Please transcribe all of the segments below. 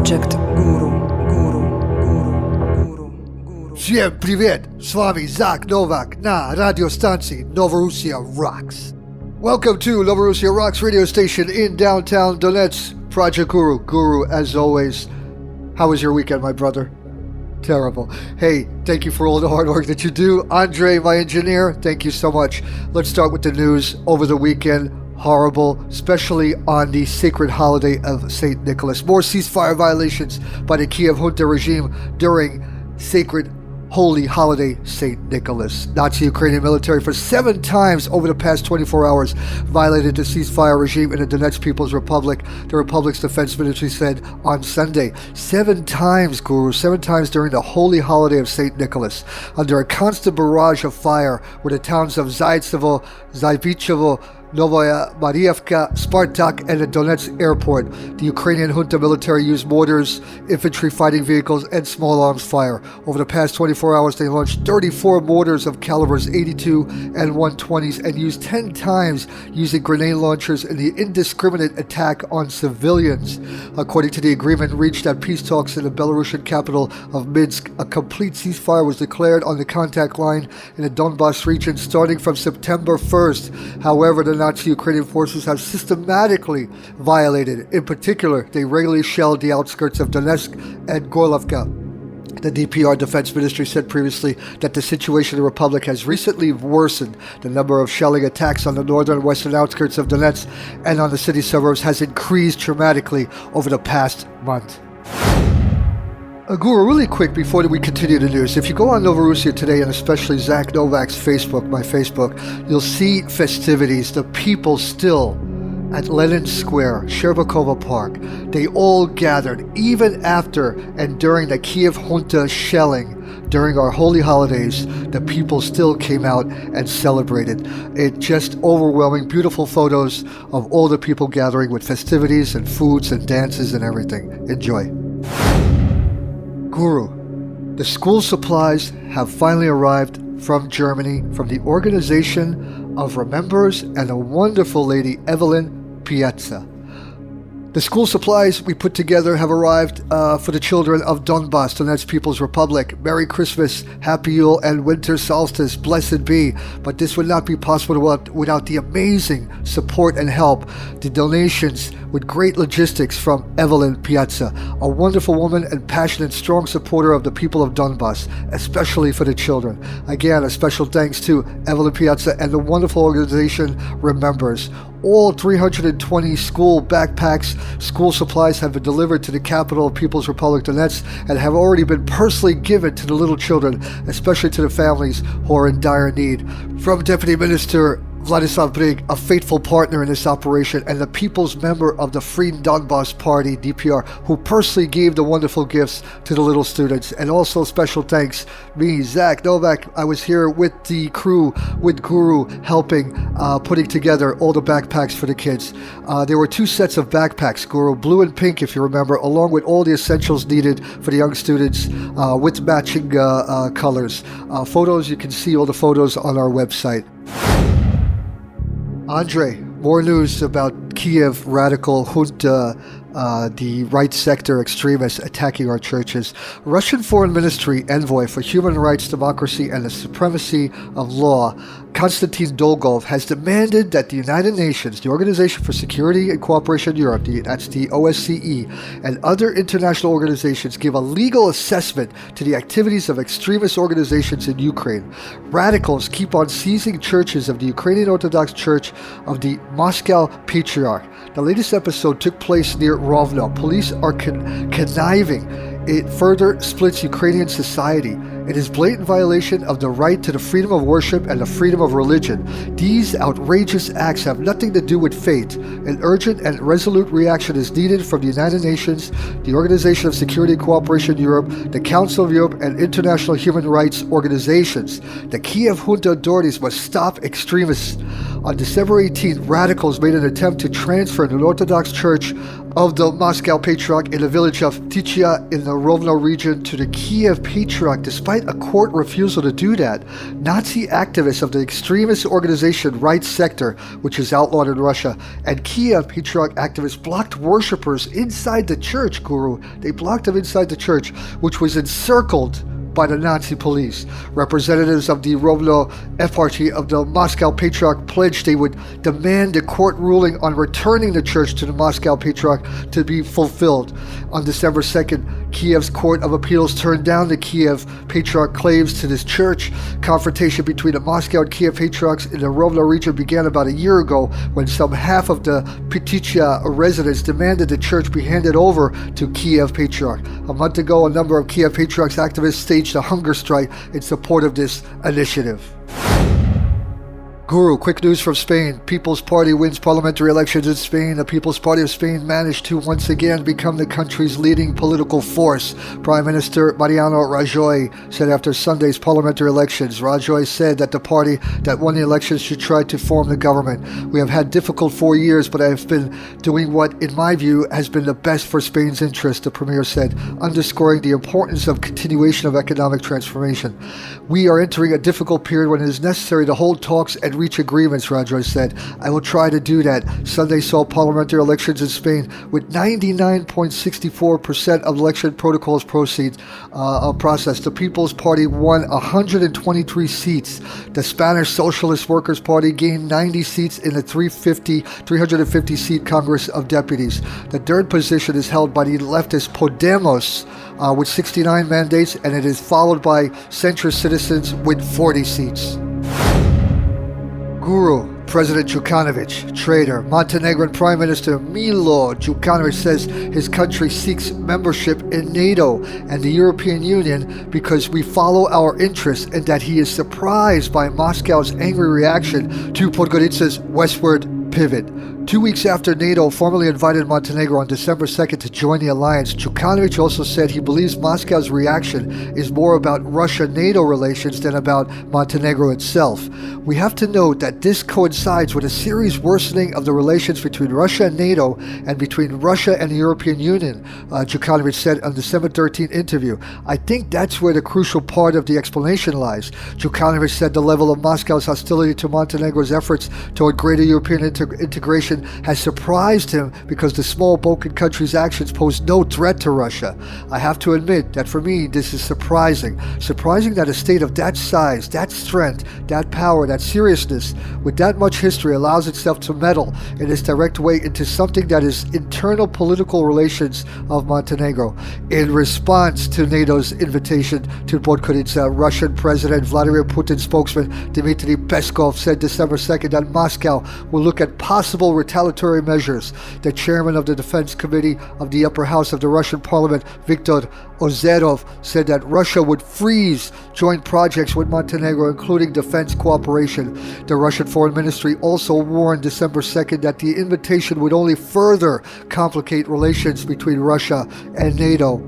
Projekt GuRu. Всем привет! С вами Zak Novak на радиостанции Novorossia Rocks. Welcome to Novorossia Rocks Radio Station in downtown Donetsk. Projekt GuRu, as always. How was your weekend, my brother? Terrible. Hey, thank you for all the hard work that you do. Andre, my engineer, thank you so much. Let's start with the news over the weekend. Horrible, especially on the sacred holiday of St. Nicholas. More ceasefire violations by the Kiev junta regime during sacred holy holiday St. Nicholas. Nazi Ukrainian military for 7 times over the past 24 hours violated the ceasefire regime in the Donetsk People's Republic, the Republic's defense ministry said on Sunday. 7 times, GuRu, 7 times during the holy holiday of St. Nicholas, under a constant barrage of fire were the towns of Zaitsevo, Zaybichevo, Novaya Marievka, Spartak, and the Donetsk airport. The Ukrainian junta military used mortars, infantry fighting vehicles, and small arms fire. Over the past 24 hours, they launched 34 mortars of calibers 82 and 120s and used 10 times using grenade launchers in the indiscriminate attack on civilians. According to the agreement reached at peace talks in the Belarusian capital of Minsk, a complete ceasefire was declared on the contact line in the Donbas region starting from September 1st. However, the Nazi Ukrainian forces have systematically violated. In particular, they regularly shelled the outskirts of Donetsk and Gorlovka. The DPR Defense Ministry said previously that the situation in the Republic has recently worsened. The number of shelling attacks on the northern and western outskirts of Donetsk and on the city suburbs has increased dramatically over the past month. GuRu, really quick before we continue the news. If you go on Novorossia today, and especially Zak Novak's Facebook, my Facebook, you'll see festivities. The people still at Lenin Square, Sherbakova Park, they all gathered, even after and during the Kiev junta shelling. During our holy holidays, the people still came out and celebrated. It just overwhelming, beautiful photos of all the people gathering with festivities and foods and dances and everything. Enjoy. GuRu, the school supplies have finally arrived from Germany, from the organization of Remembers and a wonderful lady, Evelyn Piazza. The school supplies we put together have arrived for the children of Donbas, Donetsk People's Republic. Merry Christmas, Happy Yule, and Winter Solstice, blessed be. But this would not be possible without the amazing support and help, the donations with great logistics from Evelyn Piazza, a wonderful woman and passionate, strong supporter of the people of Donbas, especially for the children. Again, a special thanks to Evelyn Piazza and the wonderful organization Remembers. All 320 school backpacks, school supplies have been delivered to the capital of People's Republic Donetsk and have already been personally given to the little children, especially to the families who are in dire need. From Deputy Minister Vladislav Brig, a faithful partner in this operation, and the people's member of the Free Donbas Party, DPR, who personally gave the wonderful gifts to the little students. And also special thanks, me, Zak Novak, I was here with the crew, with GuRu, helping, putting together all the backpacks for the kids. There were 2 sets of backpacks, GuRu, blue and pink, if you remember, along with all the essentials needed for the young students, with matching colors. Photos, you can see all the photos on our website. Andre, more news about Kiev radical junta, the right sector extremists attacking our churches. Russian Foreign Ministry envoy for human rights, democracy, and the supremacy of law, Konstantin Dolgov, has demanded that the United Nations, the Organization for Security and Cooperation in Europe, that's the OSCE, and other international organizations give a legal assessment to the activities of extremist organizations in Ukraine. Radicals keep on seizing churches of the Ukrainian Orthodox Church of the Moscow Patriarch. The latest episode took place near Rovno. Police are conniving. It further splits Ukrainian society. It is blatant violation of the right to the freedom of worship and the freedom of religion. These outrageous acts have nothing to do with faith. An urgent and resolute reaction is needed from the United Nations, the Organization of Security and Cooperation in Europe, the Council of Europe, and international human rights organizations. The Kiev junta authorities must stop extremists. On December 18th, radicals made an attempt to transfer an Orthodox Church of the Moscow Patriarch in the village of Tychya in the Rovno region to the Kiev Patriarch, despite despite a court refusal to do that, Nazi activists of the extremist organization Right Sector, which is outlawed in Russia, and Kiev Patriarch activists blocked worshippers inside the church, GuRu. They blocked them inside the church, which was encircled by the Nazi police. Representatives of the Rovno Eparchy of the Moscow Patriarch pledged they would demand a court ruling on returning the church to the Moscow Patriarch to be fulfilled. On December 2nd, Kiev's Court of Appeals turned down the Kiev Patriarch claims to this church. Confrontation between the Moscow and Kiev Patriarchs in the Rovno region began about a year ago when some half of the Petitia residents demanded the church be handed over to Kiev Patriarch. A month ago, a number of Kiev Patriarchs activists staged a hunger strike in support of this initiative. GuRu, quick news from Spain. People's Party wins parliamentary elections in Spain. The People's Party of Spain managed to once again become the country's leading political force. Prime Minister Mariano Rajoy said after Sunday's parliamentary elections, Rajoy said that the party that won the elections should try to form the government. We have had difficult 4 years, but I have been doing what, in my view, has been the best for Spain's interest, the Premier said, underscoring the importance of continuation of economic transformation. We are entering a difficult period when it is necessary to hold talks and reach agreements, Rajoy said. I will try to do that. Sunday saw parliamentary elections in Spain with 99.64% of election protocols processed. The People's Party won 123 seats. The Spanish Socialist Workers' Party gained 90 seats in the 350-seat Congress of Deputies. The third position is held by the leftist Podemos with 69 mandates, and it is followed by centrist Citizens with 40 seats. GuRu, President Djukanovic, traitor. Montenegrin Prime Minister Milo Djukanovic says his country seeks membership in NATO and the European Union because we follow our interests, and that he is surprised by Moscow's angry reaction to Podgorica's westward pivot. 2 weeks after NATO formally invited Montenegro on December 2nd to join the alliance, Djukanovic also said he believes Moscow's reaction is more about Russia-NATO relations than about Montenegro itself. We have to note that this coincides with a serious worsening of the relations between Russia and NATO and between Russia and the European Union, Djukanovic said on December 13th interview. I think that's where the crucial part of the explanation lies. Djukanovic said the level of Moscow's hostility to Montenegro's efforts toward greater European integration has surprised him because the small Balkan country's actions pose no threat to Russia. I have to admit that for me this is surprising. Surprising that a state of that size, that strength, that power, that seriousness, with that much history allows itself to meddle in its direct way into something that is internal political relations of Montenegro. In response to NATO's invitation to Podgorica, Russian President Vladimir Putin's spokesman Dmitry Peskov said December 2nd that Moscow will look at possible retaliatory measures. The chairman of the Defense Committee of the Upper House of the Russian Parliament, Viktor Ozerov, said that Russia would freeze joint projects with Montenegro, including defense cooperation. The Russian Foreign Ministry also warned December 2nd that the invitation would only further complicate relations between Russia and NATO.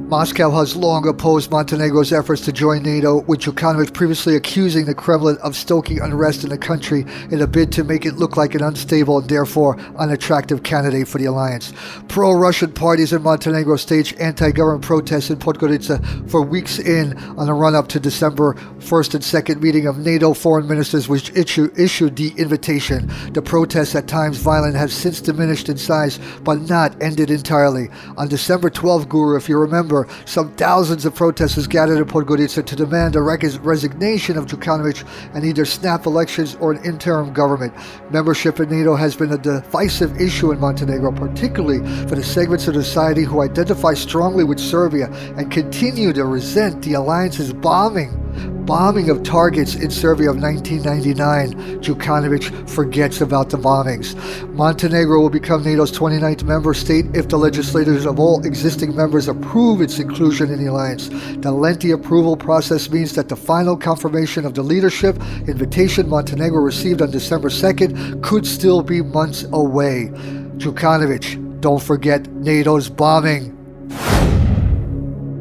Moscow has long opposed Montenegro's efforts to join NATO, with Djukanovic previously accusing the Kremlin of stoking unrest in the country in a bid to make it look like an unstable and therefore unattractive candidate for the alliance. Pro-Russian parties in Montenegro staged anti-government protests in Podgorica for weeks on the run-up to December 1st and 2nd meeting of NATO foreign ministers, which issued the invitation. The protests, at times violent, have since diminished in size but not ended entirely. On December 12th, GuRu, if you remember, some thousands of protesters gathered in Podgorica to demand a resignation of Djukanovic and either snap elections or an interim government. Membership in NATO has been a divisive issue in Montenegro, particularly for the segments of society who identify strongly with Serbia and continue to resent the alliance's bombing of targets in Serbia of 1999. Djukanovic forgets about the bombings. Montenegro will become NATO's 29th member state if the legislators of all existing members approve its inclusion in the alliance. The lengthy approval process means that the final confirmation of the leadership invitation Montenegro received on December 2nd could still be months away. Djukanovic, don't forget NATO's bombing.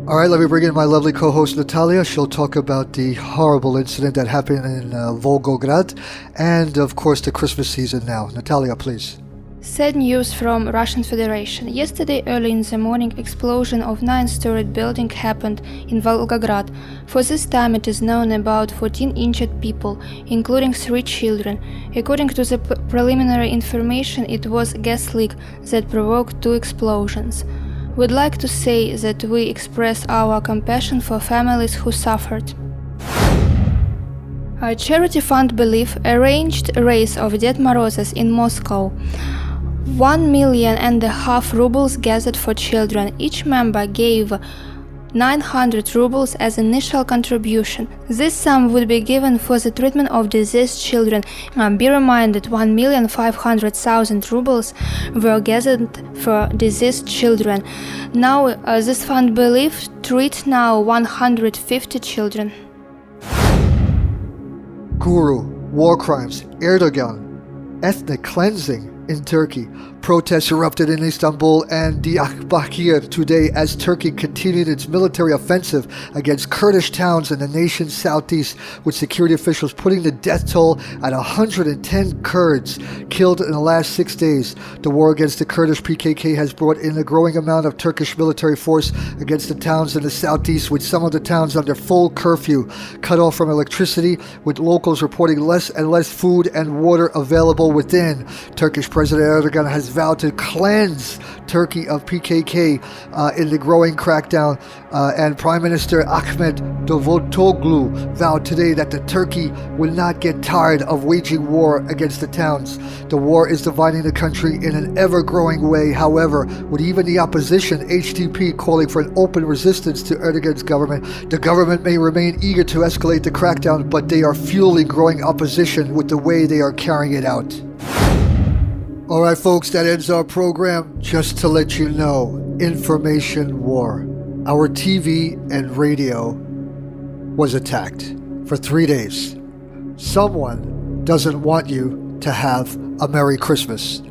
All right, let me bring in my lovely co-host Natalia. She'll talk about the horrible incident that happened in Volgograd and, of course, the Christmas season now. Natalia, please. Sad news from Russian Federation. Yesterday early in the morning, explosion of 9-storied building happened in Volgograd. For this time it is known about 14 injured people, including 3 children. According to the preliminary information, it was a gas leak that provoked 2 explosions. We'd like to say that we express our compassion for families who suffered. A charity fund Belief arranged a race of Ded Morozes in Moscow. 1.5 million rubles gathered for children. Each member gave 900 rubles as initial contribution. This sum would be given for the treatment of diseased children. Be reminded, 1,500,000 rubles were gathered for diseased children. Now this fund Belief treats now 150 children. GuRu, war crimes, Erdogan, ethnic cleansing in Turkey. Protests erupted in Istanbul and Diyarbakir today as Turkey continued its military offensive against Kurdish towns in the nation's southeast, with security officials putting the death toll at 110 Kurds killed in the last 6 days. The war against the Kurdish PKK has brought in a growing amount of Turkish military force against the towns in the southeast, with some of the towns under full curfew, cut off from electricity, with locals reporting less and less food and water available within. Turkish President Erdogan has vowed to cleanse Turkey of PKK in the growing crackdown, and Prime Minister Ahmet Davutoglu vowed today that the Turkey will not get tired of waging war against the towns. The war is dividing the country in an ever-growing way. However, with even the opposition, HDP, calling for an open resistance to Erdogan's government, the government may remain eager to escalate the crackdown, but they are fueling growing opposition with the way they are carrying it out. Alright folks, that ends our program. Just to let you know, information war. Our TV and radio was attacked for 3 days. Someone doesn't want you to have a Merry Christmas.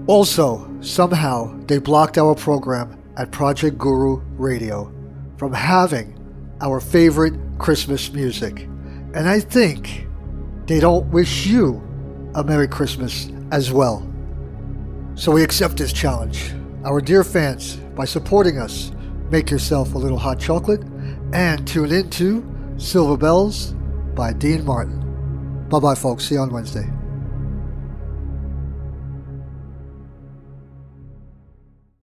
Also, somehow they blocked our program at Projekt GuRu Radio from having our favorite Christmas music. And I think they don't wish you a Merry Christmas as well. So we accept this challenge. Our dear fans, by supporting us, make yourself a little hot chocolate and tune in to Silver Bells by Dean Martin. Bye-bye, folks. See you on Wednesday.